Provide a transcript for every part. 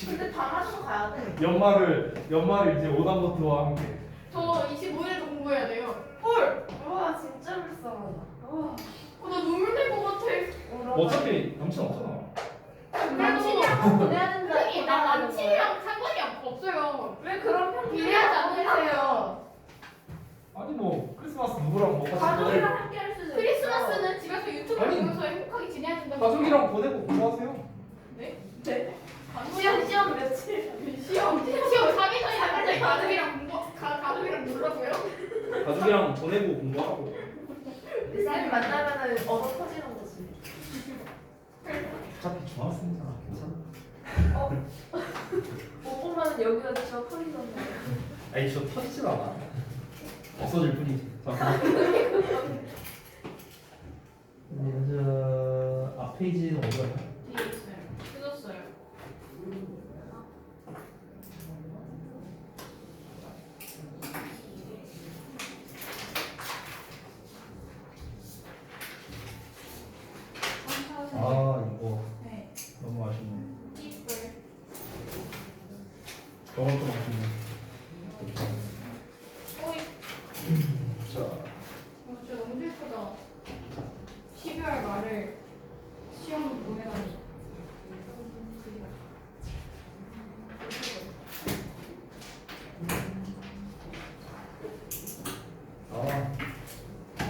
근데 방학도 가야 돼. 연말을 이제 오답노트와 함께. 저 25일에도 공부해야 돼요. 헐! 와 진짜 불쌍하다. 와. 나 눈물 날 것 같아. 어차피 남친 없잖아. 남친이랑 보내야 된다. 선생님, 나 남친이랑 상관이 없어요. 왜 그런 편견이 비례하지 않으세요. 아니 뭐 크리스마스 누구랑 뭐 같이 가족이랑 함께 할 수도 있어. 크리스마스는 집에서 유튜브 아니, 보면서 행복하게 지내야 된다고. 가족이랑 보내고 공부하세요. 네? 네. 시험 시험 며칠? 시험 3일 전에 갑자기 가족이랑 놀라고요? 가족이랑 보내고 공부하고. 쌤 만나면은 얻어 터지는 거지. 어차피 중학생이잖아. 괜찮아. 못 보면은 여기가 저 터지던데. 아니 저 터지질 않아. 없어질 뿐이지. 자, 저 앞페이지는 어디가? 뒤에 있어요. 뜯었어요. 아 이거 네. 너무 아쉽네. 이불. 저건 좀 아쉽네. 어이. 자, 진짜 너무 슬프다. 12월 말을 시험 보내다니.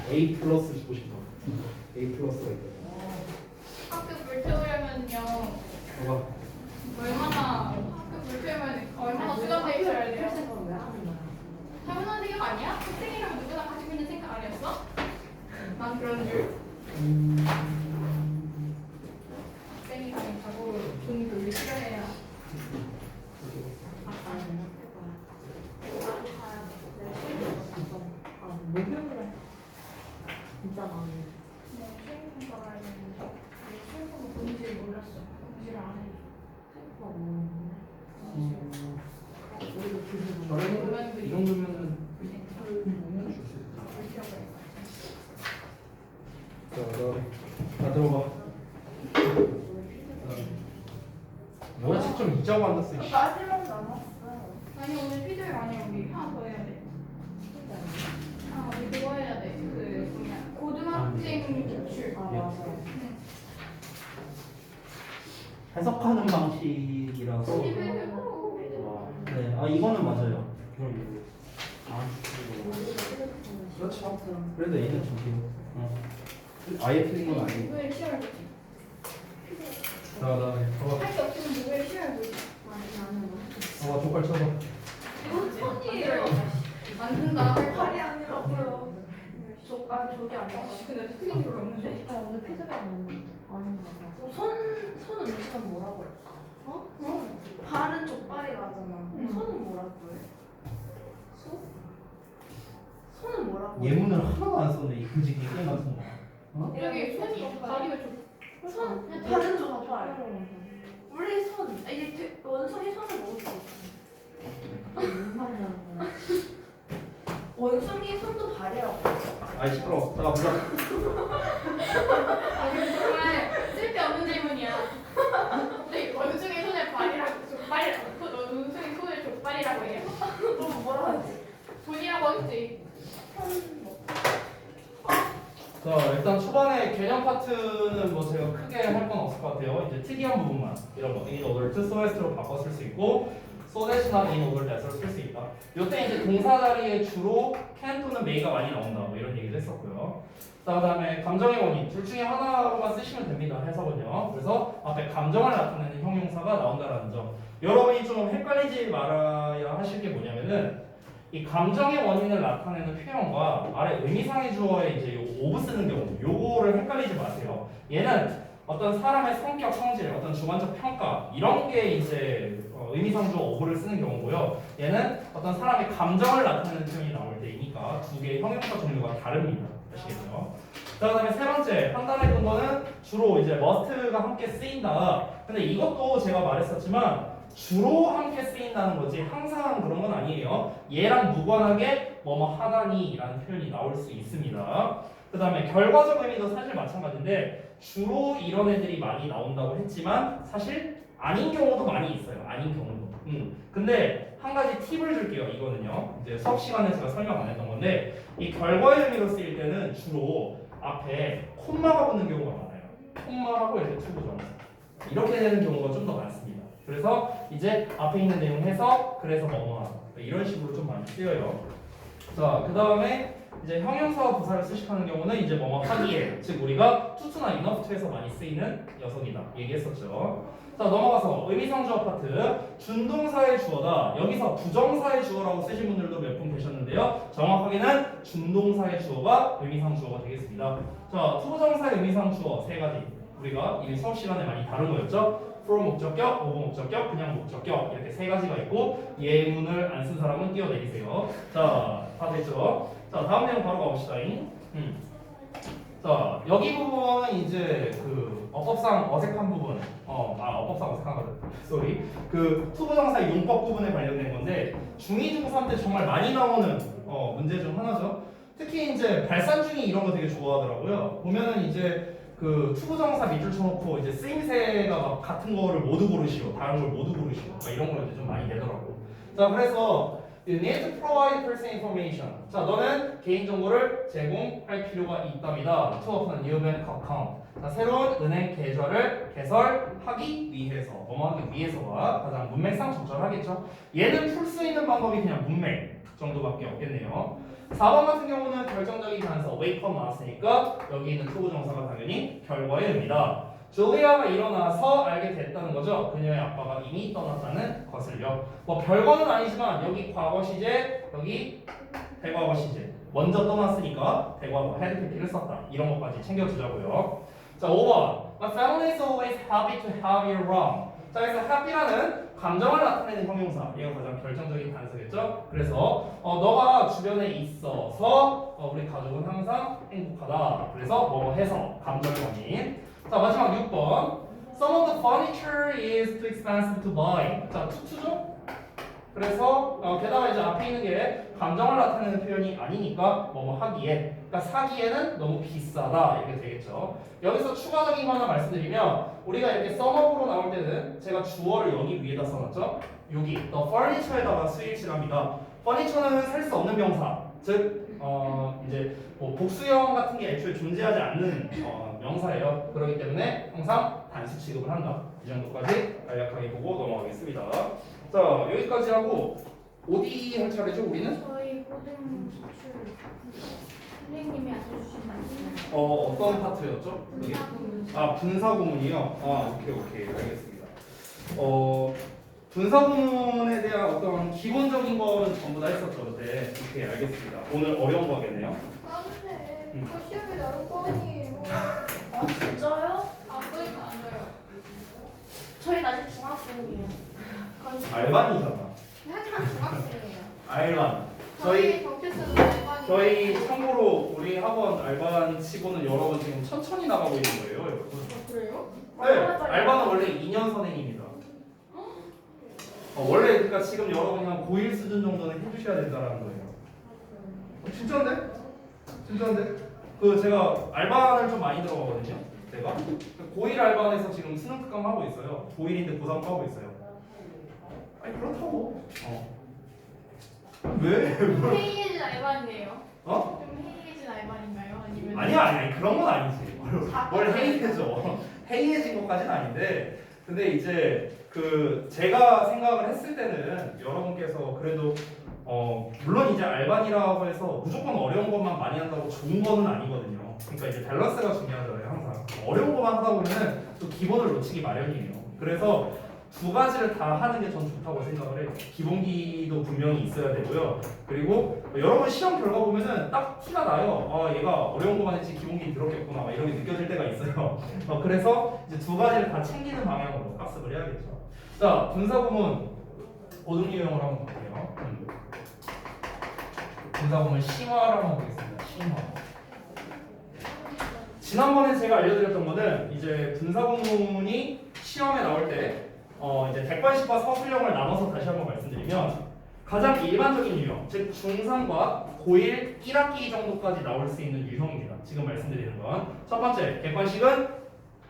A 플러스 주고 싶어. A 플러스가 있다. 학교 불태우려면요. 봐봐. 학교 불태우면 얼마나 수감돼 있어야 돼요? 왜 하는 거야? 당연한 생각 아니야? 학생이라면 누구나 가지고 있는 생각 아니었어? 난 그런 줄. 학생이라면 자꾸 종이 돌리 싫어해야. 목요일에 진짜 많이. 네, 수행평 가야 되는데 수행평 뭔지 몰랐어. 공지를 안 해. 저래도 이 정도면은 자, 다 들어봐. 뭐야 책좀 잊자고 앉았어. 이씨. 마지막 남았어. 아니 오늘 피드백 아니 우리 하나 더 해야 돼. 우리 그거 해야 돼. 그 뭐냐 고등학생 기출. 아 맞아. 해석하는 방식이라서. 네, 아 이거는 맞아요. 그렇죠. 그래도 A는 저기요. 아예 틀린 건 아니고. 누구의 시험을 보지? 자, 그다음에 봐봐. 할 게 없으면 누구의 시험을 보지? 봐봐, 족발 쳐봐. 이건 손이에요. 안 된다. 팔이 아니라고요. 저기 아니야. 근데 틀린 게 별로 없는데? 오늘 피드백 아닌가 봐. 손은 일단 뭐라고 할까? 어? 발은 족발이라잖아. 손은 뭐라고 해? 손은 뭐라고 해? 예문을 하나도 안 썼네. 이 그지 게임 같은 거. 어? 여기 손이 다리가 좀. 발은 족발. 원래 손. 이게 원숭이 손을 먹을 수 있어. 원숭이 손도 발이라고. 아이 시끄러워. 자, 보자. 정말 쓸데없는 질문이야. 근데 원숭이 손을 발이라고 족발이라고 원숭이 손을 족발이라고 해요. 그럼 뭐라 하지? 돈이라고 했지. 자, 일단 초반에 개념 파트는 뭐 제가 크게 할 건 없을 것 같아요. 이제 특이한 부분만 이런 거 in order to so as로 바꿔 쓸 수 있고 so that이나 in order that으로 쓸 수 있다. 이때 이제 동사 자리에 주로 can 또는 may가 많이 나온다. 뭐 이런 얘기도 했었고요. 자, 그다음에 감정의 원인 둘 중에 하나로만 쓰시면 됩니다. 해석은요. 그래서 앞에 감정을 나타내는 형용사가 나온다라는 점. 여러분이 좀 헷갈리지 말아야 하실 게 뭐냐면은 이 감정의 원인을 나타내는 표현과 아래 의미상의 주어에 이제 요 오브 쓰는 경우 요거를 헷갈리지 마세요. 얘는 어떤 사람의 성격, 성질, 어떤 주관적 평가 이런 게 이제 의미상 주어 오브를 쓰는 경우고요. 얘는 어떤 사람의 감정을 나타내는 표현이 나올 때이니까 두 개의 형용사 종류가 다릅니다. 아시겠죠? 자, 그다음에 세 번째 판단의 근거는 주로 이제 must가 함께 쓰인다. 근데 이것도 제가 말했었지만 주로 함께 쓰인다는 거지 항상 그런 건 아니에요. 얘랑 무관하게 뭐뭐 하다니 라는 표현이 나올 수 있습니다. 그 다음에 결과적 의미도 사실 마찬가지인데 주로 이런 애들이 많이 나온다고 했지만 사실 아닌 경우도 많이 있어요. 아닌 경우도. 근데 한 가지 팁을 줄게요. 이거는요. 이제 수업 시간에 제가 설명 안 했던 건데 이 결과의 의미로 쓰일 때는 주로 앞에 콤마가 붙는 경우가 많아요. 콤마하고 이렇게 투부정사 이렇게 되는 경우가 좀 더 많습니다. 그래서 이제 앞에 있는 내용 해석 그래서 뭐뭐하다 이런 식으로 좀 많이 쓰여요. 자, 그 다음에 이제 형용사와 부사를 수식하는 경우는 이제 뭐뭐 하기에 즉 우리가 투투나 이너프투에서 많이 쓰이는 녀석이다 얘기했었죠. 자, 넘어가서 의미상주어 파트. 준동사의 주어다. 여기서 부정사의 주어라고 쓰신 분들도 몇 분 계셨는데요. 정확하게는 준동사의 주어가 의미상주어가 되겠습니다. 자, 투부정사의 의미상주어 세 가지 우리가 이미 수업 시간에 많이 다룬 거였죠. for 목적격, of 목적격, 그냥 목적격 이렇게 세 가지가 있고 예문을 안 쓴 사람은 띄워내리세요. 자, 다 됐죠? 자, 다음 내용 바로 가봅시다. 자, 여기 부분은 이제 그 어법상 어색한 부분, 어법상 어색한 거든. 쏘리. 그 투부정사 용법 부분에 관련된 건데 중2, 중3 때 정말 많이 나오는 문제 중 하나죠. 특히 이제 발산중이 이런 거 되게 좋아하더라고요. 보면은 이제 그 투부정사 밑줄 쳐놓고 이제 쓰임새가 막 같은 거를 모두 고르시오, 다른 걸 모두 고르시오, 막 이런 걸 이제 좀 많이 내더라고. 자, 그래서 You need to provide person information. 자, 너는 개인정보를 제공할 필요가 있답니다. To open a new bank account. 자, 새로운 은행 계좌를 개설하기 위해서, 하기 위해서가 가장 문맥상 적절하겠죠. 얘는 풀 수 있는 방법이 그냥 문맥 정도밖에 없겠네요. 4번 같은 경우는 결정적인 단서 wake up 나왔으니까 여기 있는 투부정사가 당연히 결과의 의미다. 줄리아가 일어나서 알게 됐다는 거죠. 그녀의 아빠가 이미 떠났다는 것을요. 뭐 별거는 아니지만 여기 과거 시제, 여기 대과거 시제. 먼저 떠났으니까 대과거 헤드피를 썼다. 이런 것까지 챙겨주자고요. 자, 5번. My family is always happy to have you around. 자, 그래서 happy라는 감정을 나타내는 형용사. 얘가 가장 결정적인 단서겠죠. 그래서 너가 주변에 있어서 우리 가족은 항상 행복하다. 그래서 뭐 해서 감정의 원인. 자, 마지막 6번. Some of the furniture is too expensive to buy. 자, 투투죠? 그래서 게다가 이제 앞에 있는 게 감정을 나타내는 표현이 아니니까 뭐뭐 하기에, 그러니까 사기에는 너무 비싸다 이렇게 되겠죠. 여기서 추가적인 거 하나 말씀드리면 우리가 이렇게 썸업으로 나올 때는 제가 주어를 여기 위에다 써놨죠. 여기 the furniture에다가 수일치랍니다. furniture는 살 수 없는 명사, 즉 이제 뭐 복수형 같은 게 애초에 존재하지 않는 명사예요. 그렇기 때문에 항상 단수 취급을 한다. 이 정도까지 간략하게 보고 넘어가겠습니다. 자, 여기까지 하고 어디 할 차례죠 우리는? 저희 고등 기출 선생님이 알려주신 말씀. 어떤 파트였죠? 그게? 분사구문. 아, 분사구문이요? 오케이 알겠습니다. 분사구문에 대한 어떤 기본적인 거는 전부 다 했었죠 그때. 오케이 알겠습니다. 오늘 어려운 거겠네요. 안돼. 이거 시험에 나올 거 아니에요. 아, 진짜요? 안 보이면 안 돼요. 저희는 아직 중학생이에요. 알반이잖아. 한참 중학생이에요. 알반. 저희 경찰서는 알바니. 저희 참고로 우리 학원 알반 치고는 여러분 지금 천천히 나가고 있는 거예요. 여러분. 그래요? 네, 알바는 원래 2년 선행입니다. 원래 그러니까 지금 여러분이 한 고1 수준 정도는 해주셔야 된다는 거예요. 진짜인데? 진짜인데? 그 제가 알바를 좀 많이 들어가거든요. 제가 고1 알바에서 지금 수능 특강 하고 있어요. 고1인데 고3 하고 있어요. 아니 그렇다고. 왜? 해이해진 알바인데요. 좀 해이해진 알바인가요? 아니면 아니야 그런 건 아니지. 뭘 해이해져. 해이해진 것까지는 아닌데 근데 이제 그 제가 생각을 했을 때는 여러분께서 그래도 물론 이제 알바니라고 해서 무조건 어려운 것만 많이 한다고 좋은 거는 아니거든요. 그러니까 이제 밸런스가 중요하잖아요 항상. 어려운 것만 하다 보면은 또 기본을 놓치기 마련이에요. 그래서 두 가지를 다 하는 게 전 좋다고 생각을 해요. 기본기도 분명히 있어야 되고요. 그리고 여러분 시험 결과 보면은 딱 티가 나요. 얘가 어려운 것만 했지 기본기 들었겠구나. 막 이런 게 느껴질 때가 있어요. 그래서 이제 두 가지를 다 챙기는 방향으로 학습을 해야겠죠. 자, 분사구문 고등 유형을 한번 볼게요. 분사구문 심화를 한번 보겠습니다. 심화. 지난번에 제가 알려드렸던 거는 이제 분사구문이 시험에 나올 때 이제 대관식과 서술형을 나눠서 다시 한번 말씀드리면 가장 일반적인 유형, 즉 중3과 고1 1학기 정도까지 나올 수 있는 유형입니다. 지금 말씀드리는 건 첫 번째, 객관식은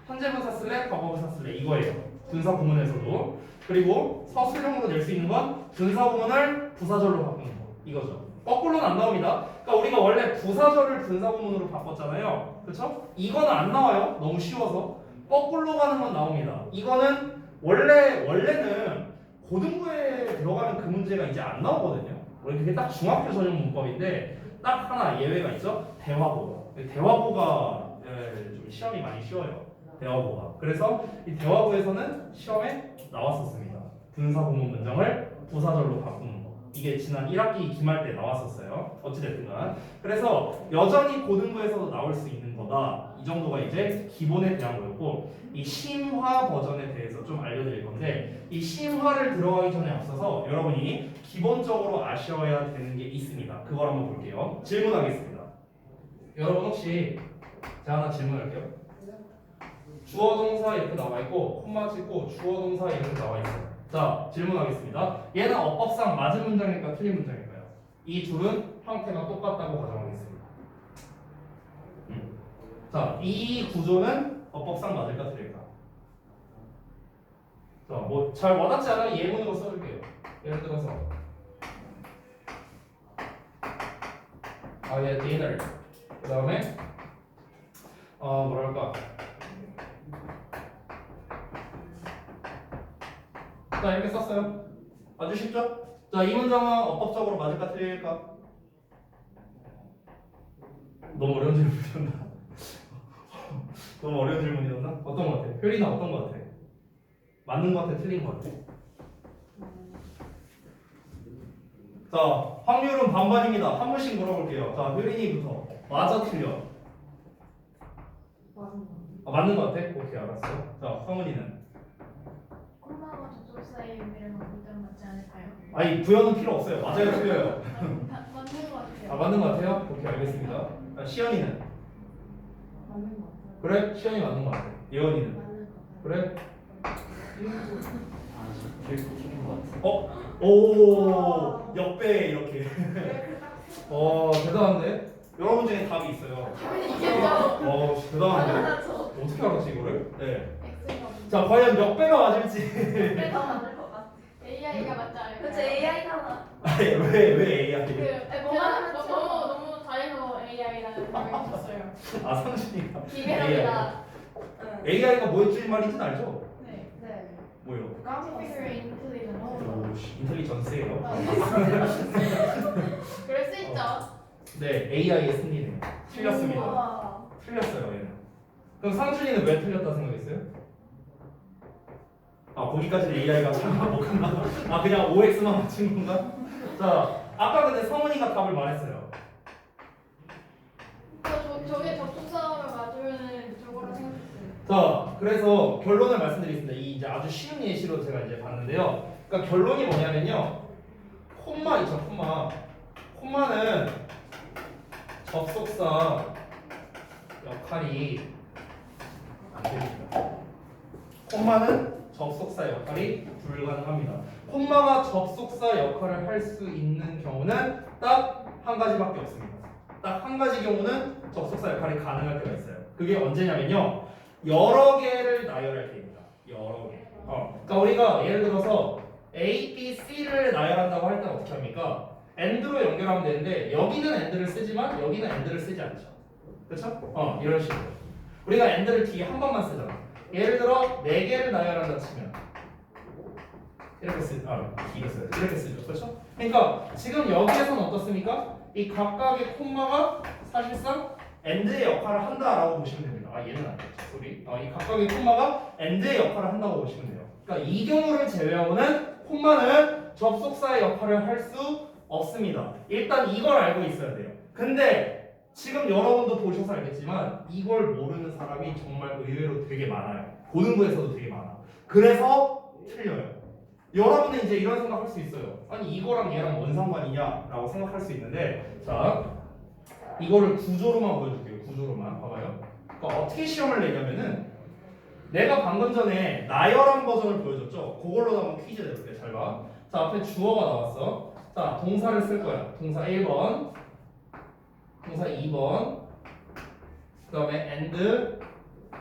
현재 분사 쓸래? 과거 분사 쓸래? 이거예요. 분사 구문에서도. 그리고 서술형으로 낼 수 있는 건 분사 구문을 부사절로 바꾸는 거. 이거죠. 거꾸로는 안 나옵니다. 그러니까 우리가 원래 부사절을 분사 구문으로 바꿨잖아요. 그렇죠? 이거는 안 나와요. 너무 쉬워서. 거꾸로 가는 건 나옵니다. 이거는 원래는 고등부에 들어가면 그 문제가 이제 안 나오거든요. 원래 그게 딱 중학교 전용 문법인데 딱 하나 예외가 있죠. 대화보가. 대화보가 좀 시험이 많이 쉬워요. 대화보가. 그래서 이 대화보에서는 시험에 나왔었습니다. 분사 구문 문장을 부사절로 바꾸는 거. 이게 지난 1학기 기말 때 나왔었어요. 어찌됐든 그래서 여전히 고등부에서도 나올 수 있는 거다. 이 정도가 이제 기본에 대한 거였고, 이 심화 버전에 대해서 좀 알려드릴 건데, 이 심화를 들어가기 전에 앞서서 여러분이 기본적으로 아셔야 되는 게 있습니다. 그걸 한번 볼게요. 질문하겠습니다. 여러분 혹시 제가 하나 질문할게요. 주어 동사 이렇게 나와 있고 콤마 찍고 주어 동사 이렇게 나와 있어요. 자, 질문하겠습니다. 얘는 어법상 맞은 문장일까 틀린 문장일까요? 이 둘은 형태가 똑같다고 가정하겠습니다. 자, 이 구조는 어법상 맞을까 틀릴까? 자, 뭐 잘 와닿지 않으면 예문으로 써줄게요. 예를 들어서 I had dinner. 그 다음에 뭐랄까? 자, 이렇게 썼어요. 아주 쉽죠? 자, 이 문장은 어법적으로 맞을까 틀릴까? 너무 어려운 질문이었나? 너무 어려운 질문이었나? 어떤 것 같아? 효리나 어떤 것 같아? 맞는 것 같아? 틀린 것 같아? 자, 확률은 반반입니다. 한 번씩 물어볼게요. 자, 효린이부터. 맞아, 틀려? 맞는 것 같아? 오케이, 알았어. 자, 성은이는? 콤마와 접속 사이의 의미를 바꿀 때는 맞지 않을까요? 아니, 부여는 필요 없어요. 맞아요, 틀려요? 맞는 것 같아요. 아, 맞는 것 같아요? 오케이, 알겠습니다. 자, 시연이는? 맞는 거 같아요. 그래? 시연이 맞는 것 같아. 예원이는? 맞는 거 같아요. 그래? 틀린 것 같아. 오, 역배 이렇게. 네, 대단한데? 여러분 중에 답이 있어요. 이게요. 대단한데? 맞아. 어떻게 알았지 이거를? 네. X가 자, 과연 역배가 맞을지. 그래서 맞을 것 같아. AI가 맞지 않을까요? 그치 AI잖아. 아니, 왜 AI? 너무 잘해서 AI라는 생각이 들었어요. 아, 상준이가. 기계랍니다. AI가 뭐였지 말인지는 알죠? 네. 네. 뭐요? Artificial Intelligence. 오, 인텔리전스예요. 그럴 수 있죠. 네, AI의 승리네요. 틀렸습니다. 우와. 틀렸어요, 얘는. 그럼 상준이는 왜 틀렸다 생각했어요? 아, 거기까지는 AI가 설마 못 갔나? 아, 그냥 OX만 맞춘 건가? 자, 아까 근데 성은이가 답을 말했어요. 저게 접속사를 맞으면 저거라 생각했어요. 자, 그래서 결론을 말씀드리겠습니다. 이 이제 아주 쉬운 예시로 제가 이제 봤는데요. 그러니까 결론이 뭐냐면요. 콤마 있죠, 콤마. 콤마는 접속사 역할이 안 됩니다. 콤마는 접속사 역할이 불가능합니다. 콤마가 접속사 역할을 할 수 있는 경우는 딱 한 가지밖에 없습니다. 딱 한 가지 경우는 접속사 역할이 가능할 때가 있어요. 그게 언제냐면요. 여러 개를 나열할 때입니다. 여러 개. 그러니까 우리가 예를 들어서 A, B, C를 나열한다고 할 때는 어떻게 합니까? AND로 연결하면 되는데 여기는 AND를 쓰지만 여기는 AND를 쓰지 않죠. 그렇죠? 이런 식으로. 우리가 AND를 뒤에 한 번만 쓰잖아. 예를 들어 4개를 나열한다 치면 이렇게 이렇게 쓰죠. 그렇죠? 그러니까 지금 여기에서는 어떻습니까? 이 각각의 콤마가 사실상 AND의 역할을 한다라고 보시면 됩니다. 아, 얘는 안 됐죠. 소리. 이 각각의 콤마가 AND의 역할을 한다고 보시면 돼요. 그러니까 이 경우를 제외하고는 콤마는 접속사의 역할을 할 수 없습니다. 일단 이걸 알고 있어야 돼요. 근데 지금 여러분도 보셔서 알겠지만 이걸 모르는 사람이 정말 의외로 되게 많아요. 고등부에서도 되게 많아. 그래서 틀려요. 여러분은 이제 이런 생각할 수 있어요. 아니 이거랑 얘랑 뭔 상관이냐라고 생각할 수 있는데, 자 이거를 구조로만 보여줄게요. 구조로만 봐봐요. 그러니까 어떻게 시험을 내냐면은 내가 방금 전에 나열한 버전을 보여줬죠. 그걸로 한번 퀴즈 내볼게. 잘 봐. 자, 앞에 주어가 나왔어. 자, 동사를 쓸 거야. 동사 1번, 동사 2번, 그 다음에 and,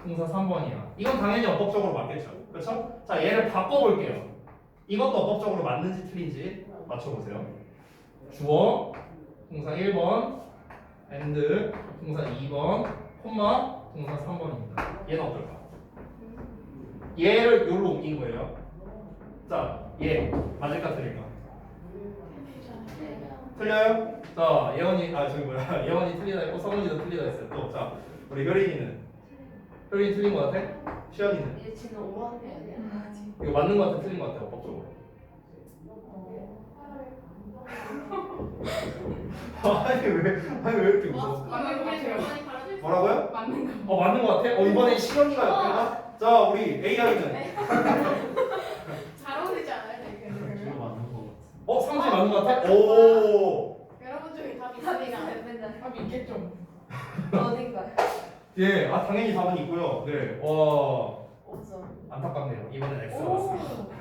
동사 3번이야. 이건 당연히 어법적으로 맞겠죠. 그렇죠? 자, 얘를 바꿔볼게요. 이것도 어법적으로 맞는지 틀린지 맞춰보세요. 주어 동사 1번, and 동사 2번, 콤마 동사 3번입니다. 얘는 어떨까? 얘를 요로 옮긴 거예요. 자, 얘 맞을까 틀릴까? 틀려요? 자, 예원이 예원이 틀리다 했고 성훈이도 틀리다 했어요. 또 자, 우리 효린이는 틀린 거 같아? 시연이는 얘 지금 5학년 아니야? 이거 맞는 거 같아 틀린 거 같아 법적으로? 아니 왜 이렇게 웃어? 맞는 거 같아요. 뭐라고요? 맞는 거. 맞는 거 같아? 이번에 시연이가 옆에가? 자, 우리 AI는 잘 어울리지 않아요, 되게? 이거 맞는 거 같아. 상준이 맞는 거 같아? 오. 여러분 중에 답이 답이가 있으면 맨날 답이 있겠죠. 어딘가요? 예, 당연히 답은 있고요. 네, 없어. 안타깝네요. 이번엔 X가 오. 맞습니다.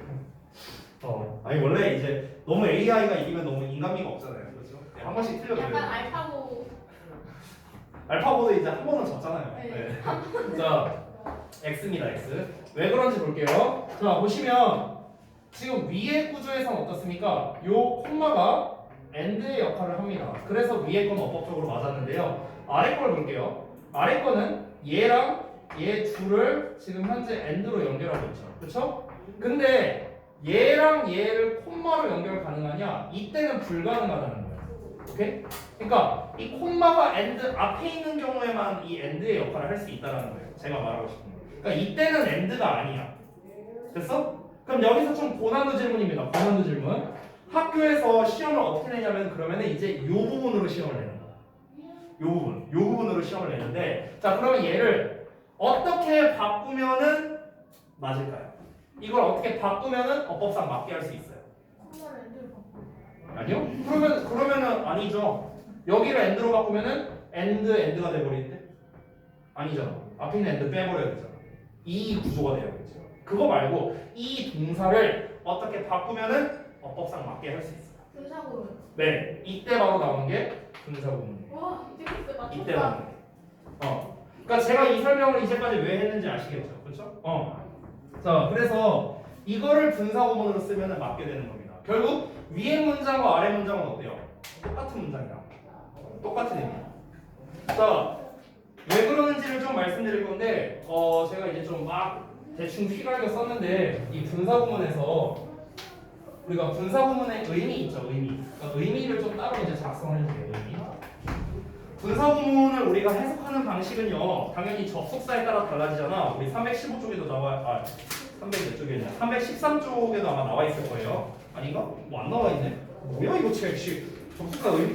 아니 원래 이제 너무 AI가 이기면 너무 인간미가 없잖아요, 그렇죠? 네, 한 번씩 틀려도 약간 돼요. 알파고. 알파고도 이제 한 번은 졌잖아요. 네. 네. 자, X입니다, X. 왜 그런지 볼게요. 자, 보시면 지금 위의 구조에서는 어떻습니까? 요 콤마가 AND의 역할을 합니다. 그래서 위의 건 어법적으로 맞았는데요. 아래 걸 볼게요. 아래 거는 얘랑 얘 둘을 지금 현재 AND로 연결하고 있죠. 그렇죠? 근데 얘랑 얘를 콤마로 연결 가능하냐? 이때는 불가능하다는 거예요. 오케이? 그러니까 이 콤마가 AND 앞에 있는 경우에만 이 AND의 역할을 할 수 있다는 거예요. 제가 말하고 싶은 거. 그러니까 이때는 AND가 아니야. 됐어? 그럼 여기서 좀 고난도 질문입니다. 고난도 질문. 학교에서 시험을 어떻게 내냐면 그러면은 이제 요 부분으로 시험을 내는 거야. 요 부분으로 시험을 내는데 자, 그러면 얘를 어떻게 바꾸면은 맞을까요? 이걸 어떻게 바꾸면은 어법상 맞게 할 수 있어요? 아니요? 그러면은 아니죠. 여기를 AND로 바꾸면은 AND가 돼버리는데 아니잖아. 앞에 있는 AND 빼버려야 되잖아. 이 구조가 돼야겠죠. 그거 말고 이 동사를 어떻게 바꾸면은 어법상 맞게 할 수 있어요. 분사구문. 네, 이때 바로 나온 게 분사구문이에요. 와, 이제 그때 맞췄다. 이때 나온 게. 그러니까 제가 이 설명을 이제까지 왜 했는지 아시겠죠, 그렇죠? 자, 그래서 이거를 분사구문으로 쓰면은 맞게 되는 겁니다. 결국 위에 문장과 아래 문장은 어때요? 똑같은 문장이야. 똑같은 의미야. 자, 왜 그러는지를 좀 말씀드릴 건데, 제가 이제 좀 막 대충 휘갈겨 썼는데 이 분사구문에서 우리가 분사구문의 의미 있죠, 의미. 그러니까 의미를 좀 따로 이제 작성해줄게요, 의미. 분사구문을 우리가 해석하는 방식은요, 당연히 접속사에 따라 달라지잖아. 우리 315쪽에도 나와, 300몇 쪽에냐? 313쪽에도 아마 나와 있을 거예요. 아닌가? 뭐 안 나와 있네. 뭐야 이거 접속사 의미?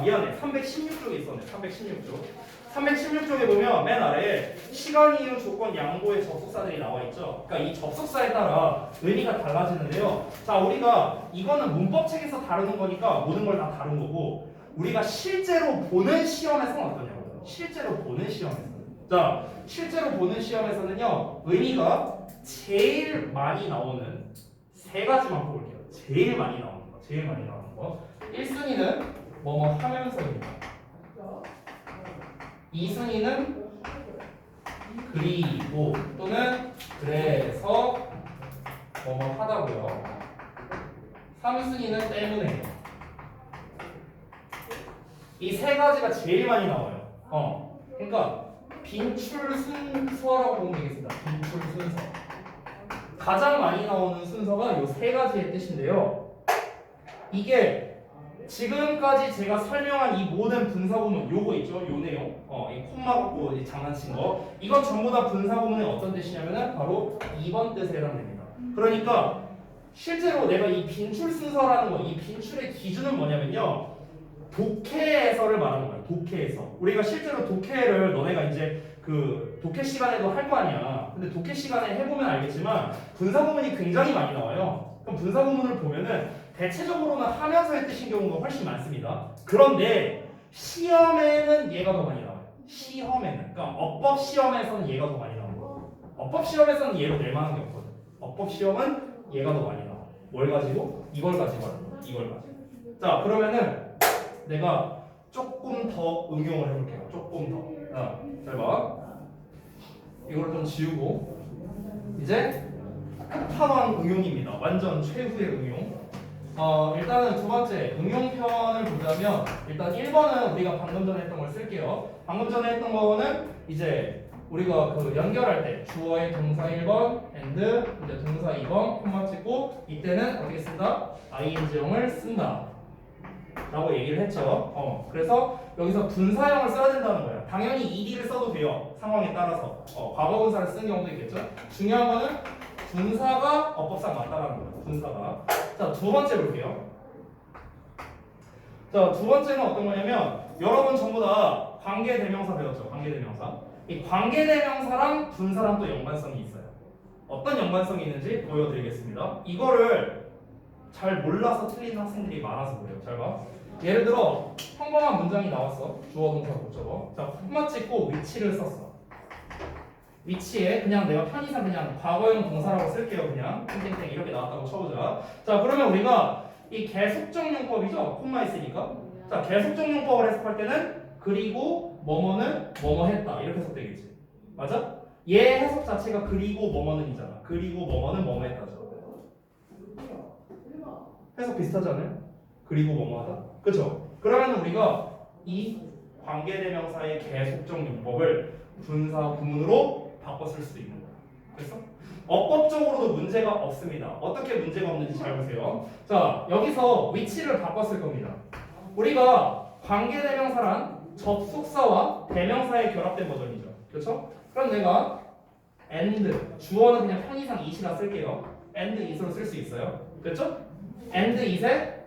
미안해. 316쪽에 있었네. 316쪽. 316쪽에 보면 맨 아래에 시간, 이유, 조건, 양보의 접속사들이 나와 있죠. 그러니까 이 접속사에 따라 의미가 달라지는데요. 자, 우리가 이거는 문법책에서 다루는 거니까 모든 걸 다 다룬 거고 우리가 실제로 보는 시험에서는 어떠냐고요? 실제로 보는 시험에서는. 자, 실제로 보는 시험에서는요. 의미가 제일 많이 나오는 세 가지만 볼게요. 제일 많이 나오는 거. 1순위는 뭐뭐 하면서입니다. 2순위는 그리고 또는 그래서 뭐뭐 하다고요. 3순위는 때문에. 이 세 가지가 제일 많이 나와요. 그러니까 빈출 순서라고 보면 되겠습니다. 빈출 순서. 가장 많이 나오는 순서가 이 세 가지의 뜻인데요. 이게 지금까지 제가 설명한 이 모든 분사구문 요거 있죠? 요 내용. 이 콤마 갖고 장난친 거. 이건 전부 다 분사구문의 어떤 뜻이냐면은 바로 2번 뜻에 해당됩니다. 그러니까 실제로 내가 이 빈출 순서라는 거, 이 빈출의 기준은 뭐냐면요. 독해에서를 말하는 거예요. 독해에서. 우리가 실제로 독해를 너네가 이제 그 독해 시간에도 할 거 아니야. 근데 독해 시간에 해보면 알겠지만 분사구문이 굉장히 많이 나와요. 그럼 분사구문을 보면은 대체적으로는 하면서의 뜻인 경우가 훨씬 많습니다. 그런데 시험에는 얘가 더 많이 나와요. 시험에는. 그러니까 어법 시험에서는 얘가 더 많이 나와요. 어법 시험에서는 얘로 낼 만한 게 없거든. 어법 시험은 얘가 더 많이 나와. 뭘 가지고? 이걸 가지고 하는 거야. 이걸 가지고. 자, 그러면은 내가 조금 더 응용을 해볼게요. 조금 더. 잘 봐. 이거를 좀 지우고 이제 끝판왕 응용입니다. 완전 최후의 응용. 일단은 두 번째 응용편을 보자면 일단 1번은 우리가 방금 전에 했던 걸 쓸게요. 방금 전에 했던 거는 이제 우리가 그 연결할 때 주어의 동사 1번 and 이제 동사 2번 콤마 찍고 이때는 어떻게 쓴다? ing형을 쓴다 라고 얘기를 했죠. 그래서 여기서 분사형을 써야 된다는 거야. 당연히 ed를 써도 돼요. 상황에 따라서 과거분사를 쓰는 경우도 있겠죠. 중요한 거는 분사가 어법상 맞다라는 거예요. 분사가. 자, 두 번째 볼게요. 자, 두 번째는 어떤 거냐면 여러분 전부 다 관계대명사 배웠죠. 관계대명사. 이 관계대명사랑 분사랑 또 연관성이 있어요. 어떤 연관성이 있는지 보여드리겠습니다. 이거를 잘 몰라서 틀리는 학생들이 많아서 그래요. 잘 봐. 예를 들어 평범한 문장이 나왔어. 주어, 동사, 목적어. 자, 콤마 찍고 위치를 썼어. 위치에 그냥 내가 편의상 그냥 과거형 동사라고 쓸게요. 그냥 땡땡땡 이렇게 나왔다고 쳐보자. 자, 그러면 우리가 이 계속적 용법이죠. 콤마 있으니까. 자, 계속적 용법을 해석할 때는 그리고 뭐뭐는 뭐뭐 했다 이렇게 해석되겠지. 맞아? 얘 해석 자체가 그리고 뭐뭐는이잖아. 그리고 뭐뭐는 뭐뭐 했다죠. 해석 비슷하지 않아요? 그리고 뭐뭐 하다? 그쵸? 그러면 우리가 이 관계대명사의 계속적 용법을 분사 구문으로 바꿔 쓸 수도 있는 거야. 그래서 어법적으로도 문제가 없습니다. 어떻게 문제가 없는지 잘 보세요. 자, 여기서 위치를 바꿔 쓸 겁니다. 우리가 관계대명사란 접속사와 대명사의 결합된 버전이죠. 그렇죠? 그럼 내가 and 주어는 그냥 편의상 it이라 쓸게요. and it으로 쓸 수 있어요. 그렇죠? and it에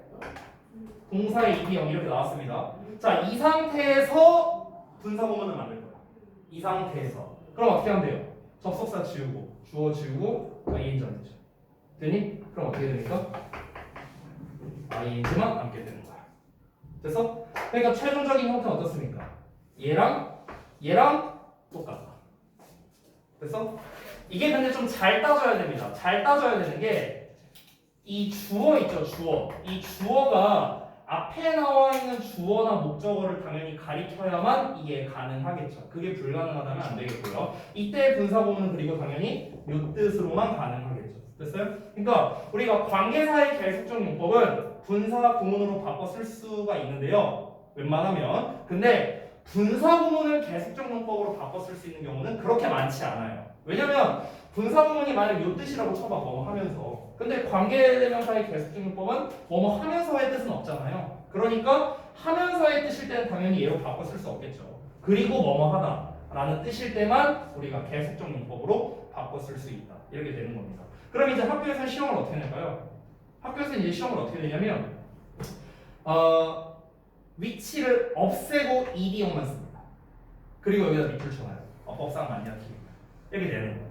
동사의 ed형 이렇게 나왔습니다. 자, 이 상태에서 분사 구문을 만들 거예요. 이 상태에서. 그럼 어떻게 하면 돼요? 접속사 지우고 주어 지우고 ing만 되죠. 되니? 그럼 어떻게 됩니까? ing만 남게 되는 거야. 됐어? 그러니까 최종적인 형태는 어떻습니까? 얘랑 똑같다. 됐어? 이게 근데 좀 잘 따져야 됩니다. 잘 따져야 되는 게 이 주어 있죠, 주어. 이 주어가 앞에 나와 있는 주어나 목적어를 당연히 가리켜야만 이게 가능하겠죠. 그게 불가능하다면 안 되겠고요. 이때 분사구문은 그리고 당연히 요 뜻으로만 가능하겠죠. 됐어요? 그러니까 우리가 관계사의 계속적 용법은 분사 구문으로 바꿔 쓸 수가 있는데요. 웬만하면. 근데 분사 구문을 계속적 용법으로 바꿔 쓸 수 있는 경우는 그렇게 많지 않아요. 왜냐면 분사 구문이 만약 요 뜻이라고 쳐봐. 뭐뭐 하면서. 근데 관계대명사의 계속적 용법은 뭐뭐 하면서의 뜻은 없잖아요. 그러니까 하면서의 뜻일 때는 당연히 얘로 바꿔 쓸 수 없겠죠. 그리고 뭐뭐 하다 라는 뜻일 때만 우리가 계속적 용법으로 바꿔 쓸 수 있다. 이렇게 되는 겁니다. 그럼 이제 학교에서는 시험을 어떻게 낼까요? 학교에서 이제 시험을 어떻게 내냐면 위치를 없애고 ed형만 씁니다. 그리고 여기다 밑줄 쳐놔요. 어법상 맞냐 틀리냐 이렇게 되는 거예요.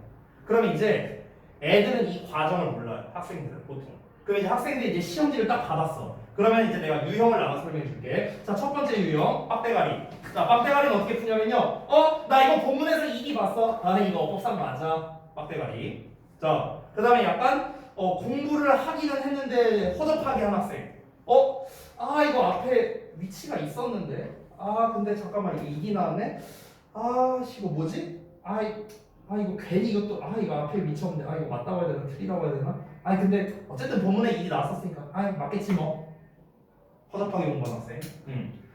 그럼 이제 애들은 이 과정을 몰라요. 학생들은 보통. 그럼 이제 학생들이 이제 시험지를 딱 받았어. 그러면 이제 내가 유형을 나눠 설명해 줄게. 자, 첫 번째 유형 빡대가리. 자, 빡대가리는 어떻게 푸냐면요. 나 이거 본문에서 ED 봤어. 나는 이거 어법상 맞아. 빡대가리. 자, 그 다음에 약간 공부를 하기는 했는데 허접하게 한 학생. 이거 앞에 위치가 있었는데. 근데 잠깐만 이게 ED 나왔네. 이거 뭐지? 이거 괜히 이것도 이거 앞에 미쳤는데 이거 맞다고 해야 되나 틀리다고 해야 되나? 근데 어쨌든 본문에 일이 나왔었으니까 맞겠지 뭐. 허접하게 공부한 학생.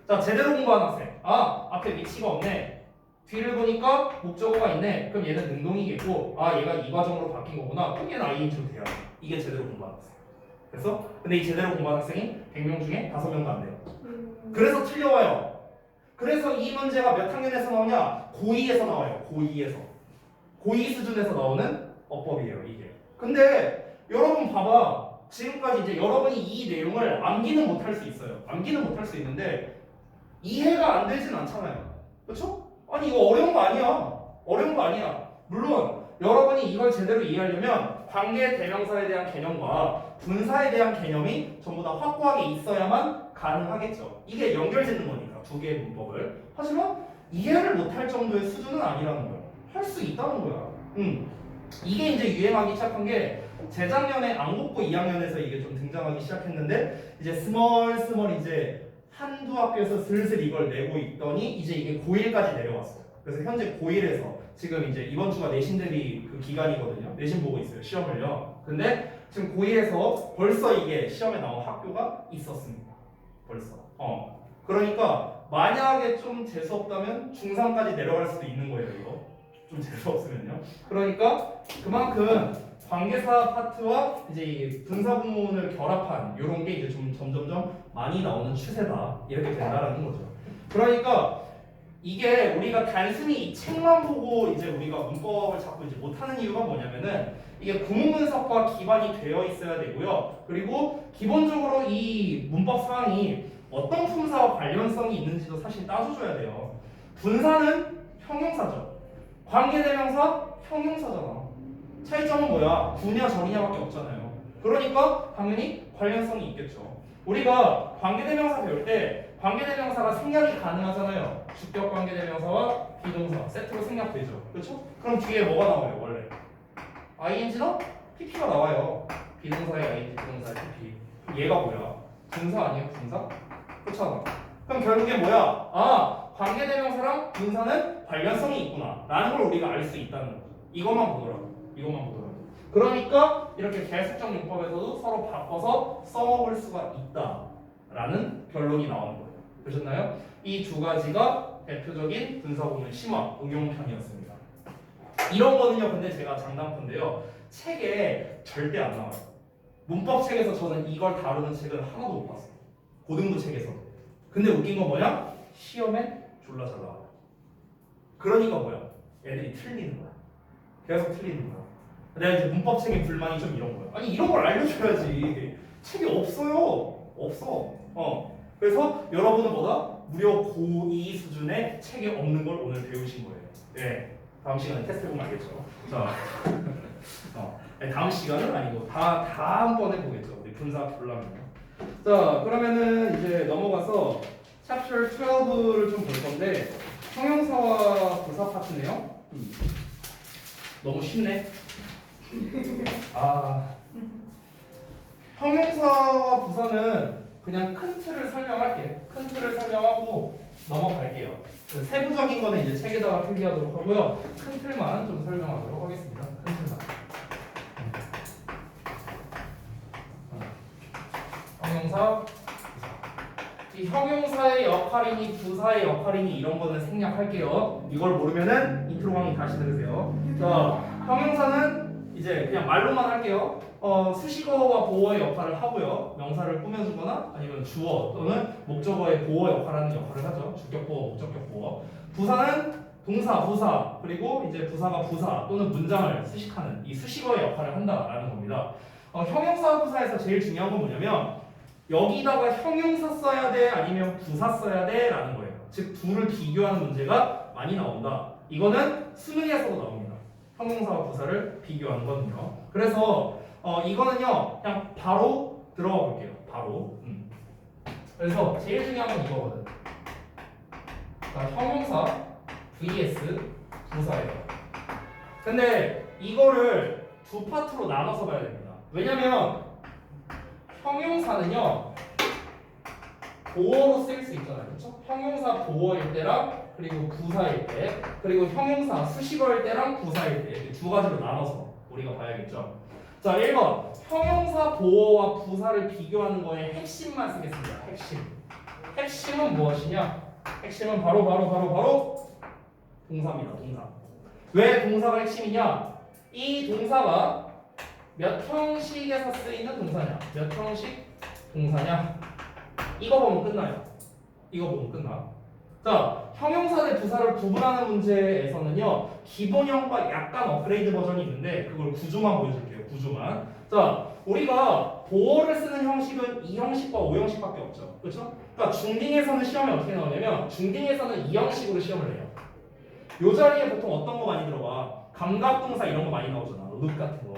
자, 제대로 공부한 학생. 앞에 위치가 없네. 뒤를 보니까 목적어가 있네. 그럼 얘는 능동이겠고 얘가 이 과정으로 바뀐 거구나. 그럼 얘는 ing로 돼요. 이게 제대로 공부한 학생. 그래서 근데 이 제대로 공부한 학생이 100명 중에 5명도 안 돼요. 그래서 틀려와요. 그래서 이 문제가 몇 학년에서 나오냐? 고2에서 나와요. 고2 수준에서 나오는 어법이에요, 이게. 근데 여러분 봐봐. 지금까지 이제 여러분이 이 내용을 암기는 못할 수 있어요. 암기는 못할 수 있는데 이해가 안 되진 않잖아요. 그렇죠? 이거 어려운 거 아니야. 어려운 거 아니야. 물론 여러분이 이걸 제대로 이해하려면 관계 대명사에 대한 개념과 분사에 대한 개념이 전부 다 확고하게 있어야만 가능하겠죠. 이게 연결짓는 거니까 두 개의 문법을. 하지만 이해를 못할 정도의 수준은 아니라는 거예요. 할 수 있다는 거야. 이게 이제 유행하기 시작한 게 재작년에 안국고 2학년에서 이게 좀 등장하기 시작했는데 이제 스멀 이제 한두 학교에서 슬슬 이걸 내고 있더니 이제 이게 고1까지 내려왔어요. 그래서 현재 고1에서 지금 이제 이번 주가 내신 대비 그 기간이거든요. 내신 보고 있어요. 시험을요. 근데 지금 고2에서 벌써 이게 시험에 나온 학교가 있었습니다. 벌써. 그러니까 만약에 좀 재수 없다면 중3까지 내려갈 수도 있는 거예요. 이거 좀 재수 없으면요. 그러니까 그만큼 관계사 파트와 이제 이 분사 구문을 결합한 이런 게 이제 좀 점점점 많이 나오는 추세다 이렇게 된다라는 거죠. 그러니까 이게 우리가 단순히 이 책만 보고 이제 우리가 문법을 자꾸 이제 못하는 이유가 뭐냐면은 이게 구문 분석과 기반이 되어 있어야 되고요. 그리고 기본적으로 이 문법 사항이 어떤 품사와 관련성이 있는지도 사실 따져줘야 돼요. 분사는 형용사죠. 관계대명사 형용사잖아. 차이점은 뭐야? 구냐 절이냐밖에 없잖아요. 그러니까 당연히 관련성이 있겠죠. 우리가 관계대명사 배울 때 관계대명사가 생략이 가능하잖아요. 주격 관계대명사와 비동사 세트로 생략되죠. 그렇죠? 그럼 뒤에 뭐가 나와요? 원래 ing나 pp가 나와요. 비동사의 ing, 비동사의 pp. 얘가 뭐야? 분사 아니에요? 분사? 그렇잖아. 그럼 결국에 뭐야? 아, 관계대명사랑 분사는 관련성이 있구나 라는 걸 우리가 알 수 있다는 거죠. 이것만 보더라고. 이것만 보더라고. 그러니까 이렇게 계속적 용법에서도 서로 바꿔서 써먹을 수가 있다라는 결론이 나오는 거예요. 보셨나요? 이 두 가지가 대표적인 분사구문 심화 응용편이었습니다. 이런 거는요, 근데 제가 장담컨대요, 책에 절대 안 나와요. 문법 책에서 저는 이걸 다루는 책은 하나도 못 봤어요. 고등부 책에서. 근데 웃긴 건 뭐냐? 시험엔 졸라 잘 나와요. 그러니까 뭐야? 애들이 틀리는 거야. 계속 틀리는 거야. 내가 이제 문법 책에 불만이 좀 이런 거야. 아니 이런 걸 알려줘야지. 책이 없어요. 없어. 그래서 여러분은 뭐다? 무려 고2 수준의 책이 없는 걸 오늘 배우신 거예요. 네. 다음 시간에 테스트 해보면 알겠죠. 자, 다음 시간은 아니고 다음번에 보겠죠. 우리 분사 불라면요. 자, 그러면은 이제 넘어가서 챕터 12를 좀 볼 건데 형용사와 부사 파트네요. 너무 쉽네. 형용사와 부사는 그냥 큰 틀을 설명할게요. 큰 틀을 설명하고 넘어갈게요. 세부적인 거는 이제 책에다가 필기하도록 하고요. 큰 틀만 좀 설명하도록 하겠습니다. 큰 틀만. 형용사, 부사. 이 형용사의 역할이니 부사의 역할이니 이런 거는 생략할게요. 이걸 모르면은 인트로 강의 다시 들으세요. 자, 형용사는 이제 그냥 말로만 할게요. 수식어와 보어의 역할을 하고요. 명사를 꾸며주거나 아니면 주어 또는 목적어의 보어 역할하는 역할을 하죠. 주격 보어, 목적격 보어. 부사는 동사, 부사 그리고 이제 부사가 부사 또는 문장을 수식하는 이 수식어의 역할을 한다라는 겁니다. 형용사 부사에서 제일 중요한 건 뭐냐면 여기다가 형용사 써야 돼 아니면 부사 써야 돼 라는 거예요. 즉 둘을 비교하는 문제가 많이 나온다. 이거는 수능에서도 나옵니다. 형용사와 부사를 비교하는 거는요. 그래서 이거는요 그냥 바로 들어가 볼게요. 바로. 그래서 제일 중요한 건 이거거든. 그러니까 형용사 vs 부사예요. 근데 이거를 두 파트로 나눠서 봐야 됩니다. 왜냐면 형용사는요 보어로 쓰일 수 있잖아요. 그렇죠? 형용사 보어일 때랑 그리고 부사일 때 그리고 형용사 수식어일 때랑 부사일 때 이렇게 두 가지로 나눠서 우리가 봐야겠죠. 자, 1번 형용사 보어와 부사를 비교하는 거에 핵심만 쓰겠습니다. 핵심은 무엇이냐? 핵심은 바로 동사입니다. 동사. 왜 동사가 핵심이냐? 이 동사가 몇 형식에서 쓰이는 동사냐? 몇 형식 동사냐? 이거 보면 끝나요. 이거 보면 끝나. 자, 형용사 대 부사를 구분하는 문제에서는요 기본형과 약간 업그레이드 버전이 있는데 그걸 구조만 보여줄게요. 구조만. 자, 우리가 보어를 쓰는 형식은 2형식과 5형식밖에 없죠. 그렇죠? 그러니까 중딩에서는 시험이 어떻게 나오냐면 중딩에서는 2형식으로 시험을 해요. 요 자리에 보통 어떤 거 많이 들어가? 감각동사 이런 거 많이 나오잖아. look 같은 거.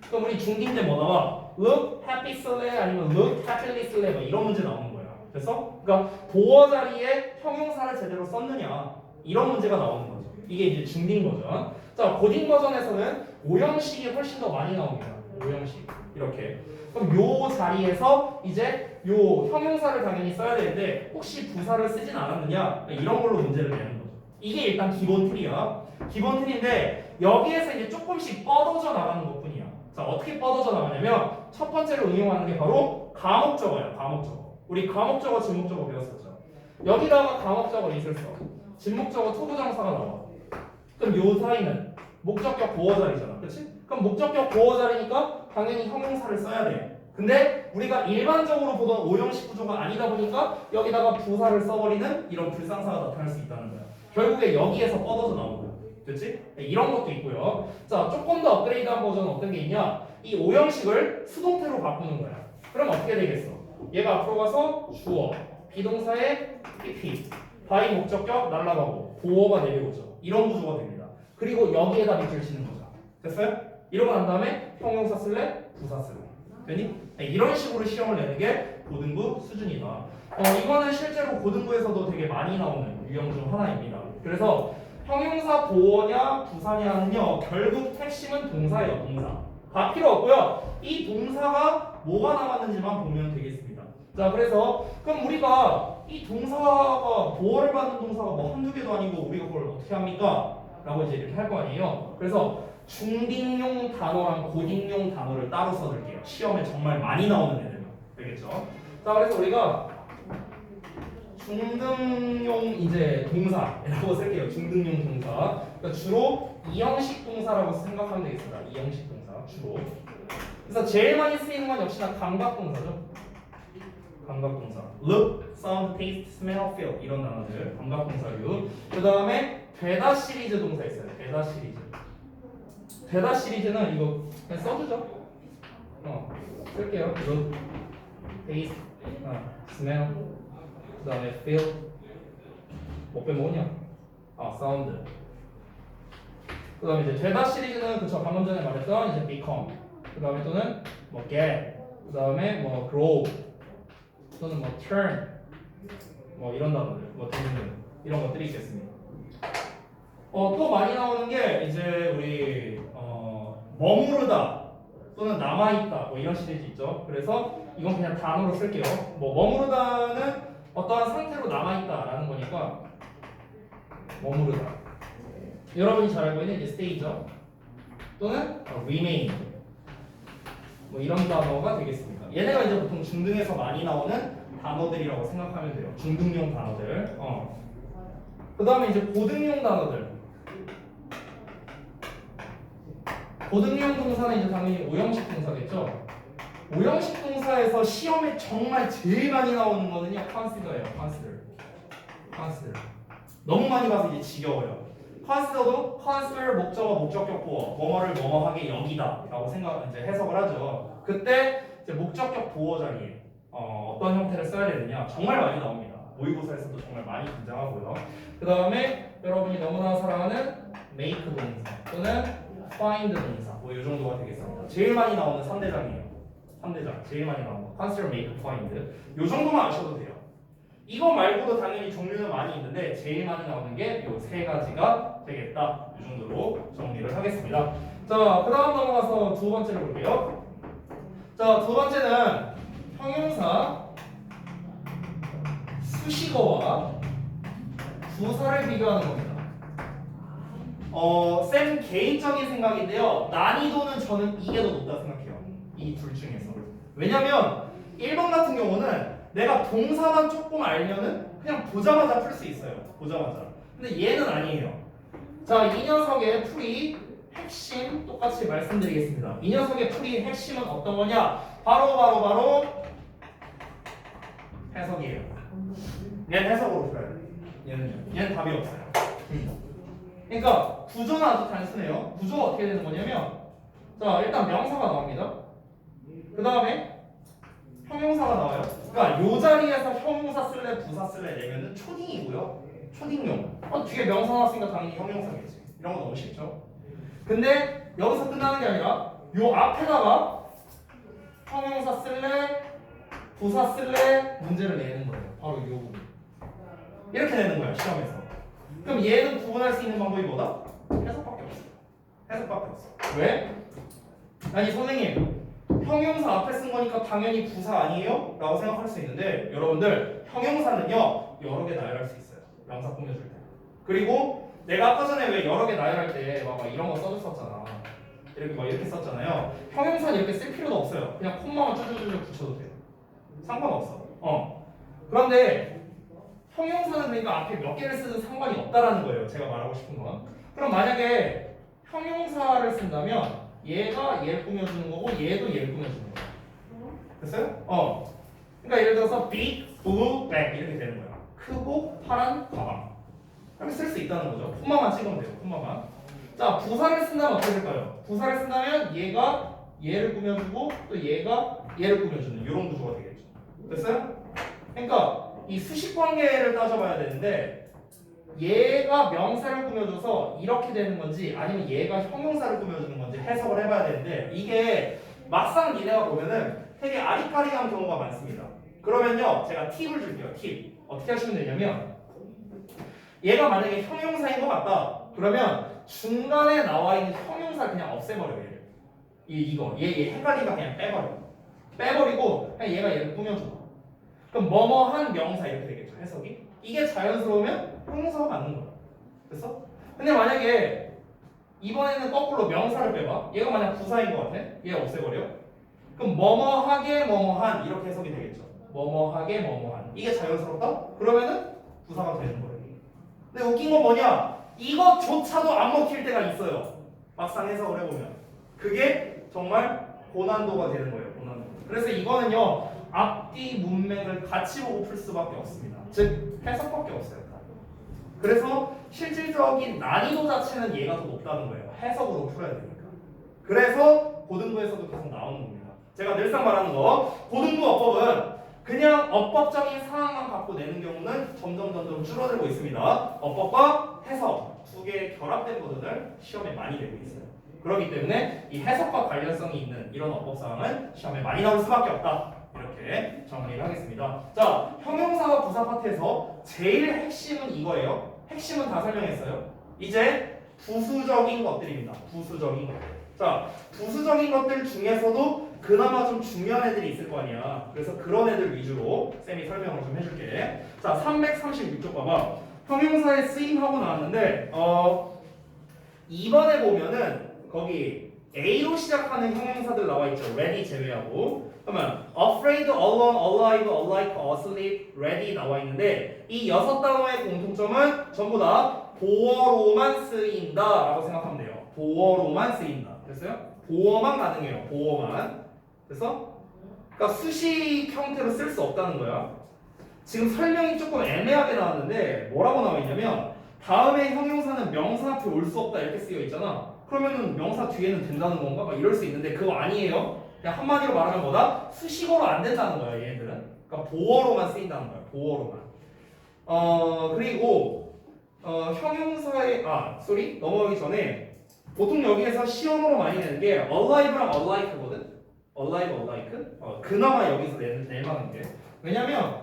그럼 우리 중딩 때 뭐 나와? look happy slay 아니면 look happily slay 뭐 이런 문제 나오는 거야. 그래서 그러니까 보어 자리에 형용사를 제대로 썼느냐 이런 문제가 나오는 거죠. 이게 이제 중딩 버전. 자, 고딩 버전에서는 5형식이 훨씬 더 많이 나옵니다. 5형식 이렇게. 그럼 요 자리에서 이제 요 형용사를 당연히 써야 되는데 혹시 부사를 쓰진 않았느냐 이런 걸로 문제를 내는 거죠. 이게 일단 기본 틀이야. 기본 틀인데 여기에서 이제 조금씩 뻗어져 나가는 것뿐이야. 자, 어떻게 뻗어져 나가냐면 첫 번째로 응용하는 게 바로 가목적어야. 가목적어. 우리 가목적어, 진목적어 배웠었죠. 여기다가 가목적어 있을 써. 진목적어 투부정사가 나와. 그럼 요 사이는 목적격 보어 자리잖아. 그렇지? 그럼 목적격 보어 자리니까 당연히 형용사를 써야 돼. 근데 우리가 일반적으로 보던 오형식 구조가 아니다 보니까 여기다가 부사를 써버리는 이런 불상사가 나타날 수 있다는 거야. 결국에 여기에서 뻗어서 나오는 거야. 그렇지? 이런 것도 있고요. 자, 조금 더 업그레이드한 버전은 어떤 게 있냐? 이 오형식을 수동태로 바꾸는 거야. 그럼 어떻게 되겠어? 얘가 앞으로 가서 주어, 비동사의 PP, 바이 목적격 날라가고 보어가 내려오죠. 이런 구조가 됩니다. 그리고 여기에다 밑줄 치는 거죠. 됐어요? 이러고 난 다음에 형용사 쓸래? 부사 쓸래? 되니? 이런 식으로 시험을 내는 게 고등부 수준이다. 이거는 실제로 고등부에서도 되게 많이 나오는 유형 중 하나입니다. 그래서 형용사 보어냐 부사냐는요 결국 핵심은 동사예요. 동사 다 필요 없고요. 이 동사가 뭐가 나왔는지만 보면 되겠습니다. 자, 그래서 그럼 우리가 이 동사가 보어를 받는 동사가 뭐 한두 개도 아니고 우리가 그걸 어떻게 합니까? 라고 이제 이렇게 할 거 아니에요. 그래서 중딩용 단어랑 고딩용 단어를 따로 써둘게요. 시험에 정말 많이 나오는 애들만. 되겠죠? 자, 그래서 우리가 중등용 이제 동사라고 쓸게요. 중등용 동사. 그러니까 주로 이형식 동사라고 생각하면 되겠습니다. 이형식 동사 주로. 그래서 제일 많이 쓰이는 건 역시나 감각 동사죠. 감각 동사. look, sound, taste, smell, feel 이런 단어들 감각 동사류. 그 다음에 되다 시리즈 동사 있어요. 되다 시리즈. 되다 시리즈는 이거 그냥 써주죠. 쓸게요. look, taste, smell. 그 다음에 feel 뭐 빼먹었냐? sound. 그 다음에 이제 되다 시리즈는 그쵸 방금 전에 말했던 이제 become. 그 다음에 또는 뭐 get. 그 다음에 뭐 grow. 또는 뭐 turn. 뭐 이런 단어들. 뭐 등등 이런 것들이 있겠습니다. 또 많이 나오는 게 이제 우리 머무르다 또는 남아있다 뭐 이런 시리즈 있죠. 그래서 이건 그냥 단어로 쓸게요. 뭐 머무르다는 어떠한 상태로 남아있다라는 거니까 머무르다. 여러분이 잘 알고 있는 이제 stay죠. 또는 remain. 뭐 이런 단어가 되겠습니다. 얘네가 이제 보통 중등에서 많이 나오는 단어들이라고 생각하면 돼요. 중등용 단어들. 그 다음에 이제 고등용 단어들. 고등용 동사는 이제 당연히 오형식 동사겠죠. 오형식 동사에서 시험에 정말 제일 많이 나오는 거는요 consider예요. consider. 너무 많이 봐서 이제 지겨워요. consider도 consider 목적어 목적격 보어 뭐뭐를 뭐뭐하게 여기다라고 이제 해석을 하죠. 그때 이제 목적격 보어 자리에 어떤 형태를 써야 되느냐 정말 많이 나옵니다. 모의고사에서도 정말 많이 등장하고요. 그 다음에 여러분이 너무나 사랑하는 make 동사 또는 find 동사 뭐 이 정도가 되겠습니다. 제일 많이 나오는 3대장이에요. 3대장 제일 많이 나오는 거 consider, make, find 이 정도만 아셔도 돼요. 이거 말고도 당연히 종류는 많이 있는데 제일 많이 나오는 게 이 세 가지가 되겠다. 이 정도로 정리를 하겠습니다. 자, 그 다음 넘어가서 두 번째로 볼게요. 자, 두 번째는 형용사 수식어와 부사를 비교하는 겁니다. 쌤 개인적인 생각인데요. 난이도는 저는 이게 더 높다 생각해요. 이 둘 중에서. 왜냐면 1번 같은 경우는 내가 동사만 조금 알면은 그냥 보자마자 풀 수 있어요. 보자마자. 근데 얘는 아니에요. 자, 이 녀석의 풀이 핵심 똑같이 말씀드리겠습니다. 이 녀석의 풀이 핵심은 어떤 거냐? 바로 해석이에요. 얘는 해석으로 풀어야 돼. 얘는 답이 없어요. 그러니까 구조는 아주 단순해요. 구조가 어떻게 되는 거냐면 자, 일단 명사가 나옵니다. 그 다음에 형용사가 나와요. 그러니까 요 자리에서 형용사 쓸래 부사 쓸래 내면은 초딩이고요. 초딩용. 뒤에 명사 나왔으니까 당연히 형용사겠지. 이런 거 너무 쉽죠. 근데 여기서 끝나는 게 아니라 요 앞에다가 형용사 쓸래 부사 쓸래 문제를 내는 거예요. 바로 요 부분. 이렇게 내는 거야 시험에서. 그럼 얘는 구분할 수 있는 방법이 뭐다? 해석밖에 없어. 해석밖에 없어. 왜? 아니 선생님 형용사 앞에 쓴 거니까 당연히 부사 아니에요? 라고 생각할 수 있는데 여러분들 형용사는요 여러 개 나열할 수 있어요. 명사 꾸며줄 때. 그리고 내가 아까 전에 왜 여러 개 나열할 때 막 이런 거 써줬었잖아. 이렇게 막 이렇게 썼잖아요. 형용사는 이렇게 쓸 필요도 없어요. 그냥 콤마만 쭈쭈쭈쭈 붙여도 돼요. 상관없어. 그런데 형용사는 그러니까 앞에 몇 개를 쓰든 상관이 없다라는 거예요. 제가 말하고 싶은 건. 그럼 만약에 형용사를 쓴다면 얘가 얘를 꾸며주는 거고 얘도 얘를 꾸며주는 거야. 됐어요? 그러니까 예를 들어서 big, blue, black 이렇게 되는 거야. 크고 파란 가방. 이렇게 쓸 수 있다는 거죠. 콤마만 찍으면 돼요. 콤마만. 자, 부사를 쓴다면 어떻게 될까요? 부사를 쓴다면 얘가 얘를 꾸며주고 또 얘가 얘를 꾸며주는 이런 구조가 되겠죠. 됐어요? 그러니까 이 수식 관계를 따져봐야 되는데 얘가 명사를 꾸며줘서 이렇게 되는 건지 아니면 얘가 형용사를 꾸며주는 건지 해석을 해봐야 되는데 이게 막상 니네가 보면은 되게 아리까리한 경우가 많습니다. 그러면요 제가 팁을 줄게요. 팁 어떻게 하시면 되냐면 얘가 만약에 형용사인 것 같다 그러면 중간에 나와 있는 형용사를 그냥 없애버려요. 얘를 얘 헷갈리면 그냥 빼버리고 그냥 얘를 꾸며줘. 그럼 뭐뭐한 명사 이렇게 되겠죠. 해석이 이게 자연스러우면 형용사가 맞는 거야. 됐어? 근데 만약에 이번에는 거꾸로 명사를 빼봐. 얘가 만약 부사인 것 같아. 얘 없애버려. 그럼 뭐뭐하게 뭐뭐한 이렇게 해석이 되겠죠. 뭐뭐하게 뭐뭐한 이게 자연스럽다? 그러면은 부사가 되는 거예요. 근데 웃긴 건 뭐냐? 이것조차도 안 먹힐 때가 있어요. 막상 해석을 해보면 그게 정말 고난도가 되는 거예요. 고난도. 그래서 이거는요 앞뒤 문맥을 같이 보고 풀 수밖에 없습니다. 즉 해석밖에 없어요. 그래서 실질적인 난이도 자체는 얘가 더 높다는 거예요. 해석으로 풀어야 되니까. 그래서 고등부에서도 계속 나오는 겁니다. 제가 늘상 말하는 거 고등부 어법은 그냥 어법적인 사항만 갖고 내는 경우는 점점 줄어들고 있습니다. 어법과 해석 두 개의 결합된 버전을 시험에 많이 내고 있어요. 그렇기 때문에 이 해석과 관련성이 있는 이런 어법 사항은 시험에 많이 나올 수밖에 없다. 이렇게 정리를 하겠습니다. 자, 형용사와 부사 파트에서 제일 핵심은 이거예요. 핵심은 다 설명했어요. 이제 부수적인 것들입니다. 부수적인 것들. 자, 부수적인 것들 중에서도 그나마 좀 중요한 애들이 있을 거 아니야. 그래서 그런 애들 위주로 쌤이 설명을 좀 해줄게. 자, 336쪽 봐봐. 형용사의 쓰임하고 나왔는데 2번에 보면은 거기 A로 시작하는 형용사들 나와 있죠. ready 제외하고. 그러면 afraid, alone, alive, alike, asleep, ready 나와 있는데 이 6단어의 공통점은 전부 다 보어로만 쓰인다라고 생각하면 돼요. 보어로만 쓰인다. 됐어요? 보어만 가능해요. 보어만. 그래서 그러니까 수식 형태로 쓸 수 없다는 거야. 지금 설명이 조금 애매하게 나왔는데 뭐라고 나와 있냐면 다음에 형용사는 명사 앞에 올 수 없다 이렇게 쓰여 있잖아. 그러면은 명사 뒤에는 된다는 건가? 막 이럴 수 있는데 그거 아니에요. 그냥 한마디로 말하면 뭐다? 수식어로 안 된다는 거야 얘네들은. 그러니까 보어로만 쓰인다는 거야. 보어로만. 그리고 형용사의 넘어가기 전에 보통 여기에서 시험으로 많이 내는 게 alive랑 unlike거든. alive, unlike. 그나마 여기서 낼만한 게 왜냐면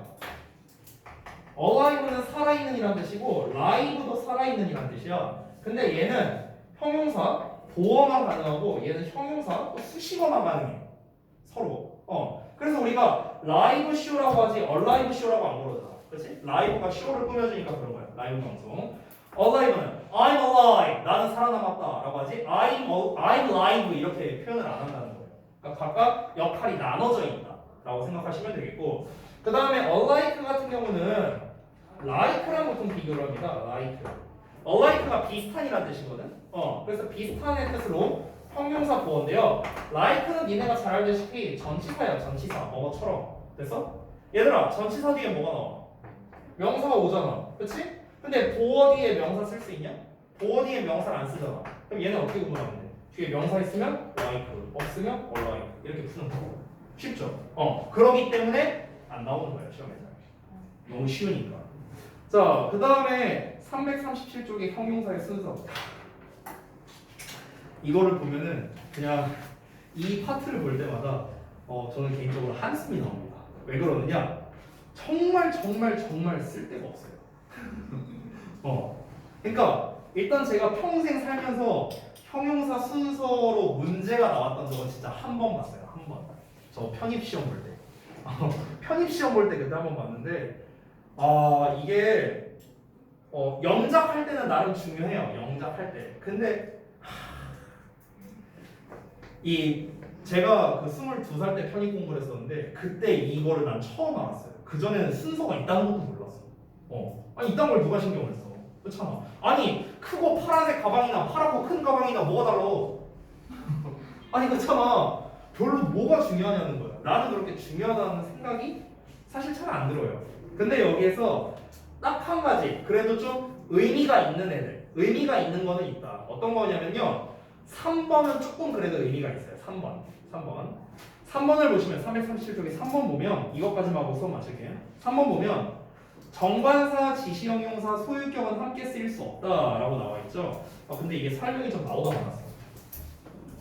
alive는 살아있는이란 뜻이고 live도 살아있는이란 뜻이야. 근데 얘는 형용사 보어만 가능하고 얘는 형용사 또 수식어만 가능해. 서로. 그래서 우리가 live show라고 하지 alive show라고 안 부르잖아. 그렇지? live가 show를 꾸며주니까 그런 거야. 라이브 방송. alive는 I'm alive. 나는 살아남았다라고 하지. I'm live 이렇게 표현을 안 한다는 거예요. 그러니까 각각 역할이 나눠져 있다라고 생각하시면 되겠고. 그 다음에 alike 같은 경우는 like랑 보통 비교를 합니다. alike가 비슷한이라는 뜻이거든. 그래서 비슷한의 뜻으로 형용사 보어인데요. like는 니네가 잘 알다시피 전치사야. 전치사. 뭐처럼. 됐어? 얘들아 전치사 뒤에 뭐가 나와? 명사가 오잖아. 그치? 근데 보어 뒤에 명사 쓸 수 있냐? 보어 뒤에 명사를 안 쓰잖아. 그럼 얘는 어떻게 구분하면 돼? 뒤에 명사 있으면 like, 없으면 alike 이렇게 푸는 거. 쉽죠? 그러기 때문에 안 나오는 거예요 시험에서. 너무 쉬우니까. 자, 그 다음에 337쪽의 형용사의 순서. 이거를 보면은 그냥 이 파트를 볼 때마다 저는 개인적으로 한숨이 나옵니다. 왜 그러느냐? 정말 쓸데가 없어요. 그러니까 일단 제가 평생 살면서 형용사 순서로 문제가 나왔던 적은 진짜 한 번 봤어요. 한 번. 저 편입 시험 볼 때. 편입 시험 볼 때 그때 한 번 봤는데 이게 영작할 때는 나름 중요해요. 영작할 때. 근데 제가 그 22살 때 편입 공부를 했었는데 그때 이거를 난 처음 알았어요. 그전에는 순서가 있다는 것도 몰랐어. 아니 이딴 걸 누가 신경을 써? 그렇잖아. 아니 크고 파란색 가방이나 파랗고 큰 가방이나 뭐가 달라? 아니 그렇잖아. 별로 뭐가 중요하냐는 거야. 나는 그렇게 중요하다는 생각이 사실 잘 안 들어요. 근데 여기에서 딱 한 가지 그래도 좀 의미가 있는 애들, 의미가 있는 거는 있다. 어떤 거냐면요 3번은 조금 그래도 의미가 있어요. 3번을 보시면 337쪽에 3번 보면 이것까지만 하고 수업 마칠게요. 3번 보면 정관사, 지시형 용사, 소유격은 함께 쓰일 수 없다라고 나와 있죠. 근데 이게 설명이 좀 나오다 말았어.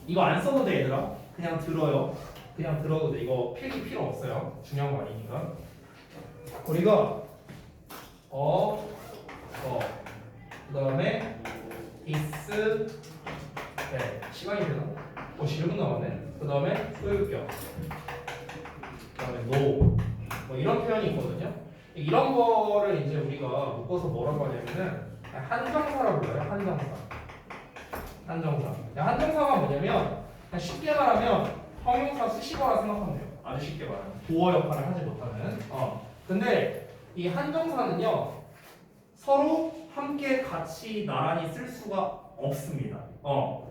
이거 안 써도 돼 얘들아. 그냥 들어요. 그냥 들어도 돼. 이거 필기 필요 없어요. 중요한 거 아니니까. 우리가 그 다음에 is 네, 시간이 되나? 11분 남았네. 그 다음에 소유격 그 다음에 no 뭐 이런 표현이 있거든요. 이런 거를 이제 우리가 묶어서 뭐라고 하냐면은 한정사라고 불러요. 한정사. 한정사가 뭐냐면 그냥 쉽게 말하면 형용사 수식어라 생각하면 돼요. 아주 쉽게 말하면 보어 역할을 하지 못하는. 근데 이 한정사는요 서로 함께 같이 나란히 쓸 수가 없습니다.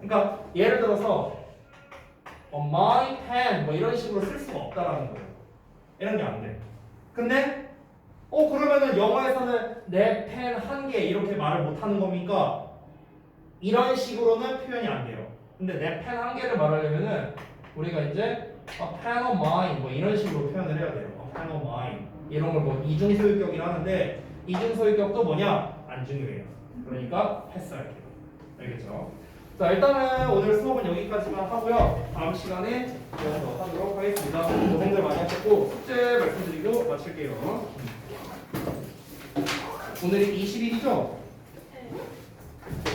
그러니까 예를 들어서 my pen 뭐 이런 식으로 쓸 수가 없다라는 거예요. 이런 게 안 돼. 근데 그러면은 영어에서는 내 펜 한 개 이렇게 말을 못 하는 겁니까? 이런 식으로는 표현이 안 돼요. 근데 내 펜 한 개를 말하려면은 우리가 이제 a pen of mine 뭐 이런 식으로 표현을 해야 돼요. a pen of mine 이런 걸 뭐 이중 소유격이라 하는데 이중 소유격도 뭐냐? 안 중요해요. 그러니까 패스할게요. 알겠죠? 자 일단은 오늘 수업은 여기까지만 하고요. 다음 시간에 이어서 하도록 하겠습니다. 고생들 많이 하셨고 숙제 말씀드리고 마칠게요. 오늘이 20일이죠?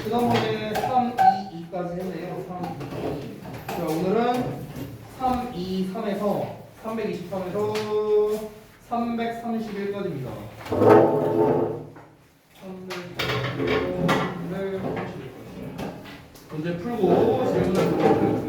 지난번에 3, 2, 2까지 했네요. 3, 2. 자 오늘은 3, 2, 3에서 323에서 331까지입니다. 331까지 문제 풀고 질문을 드리도록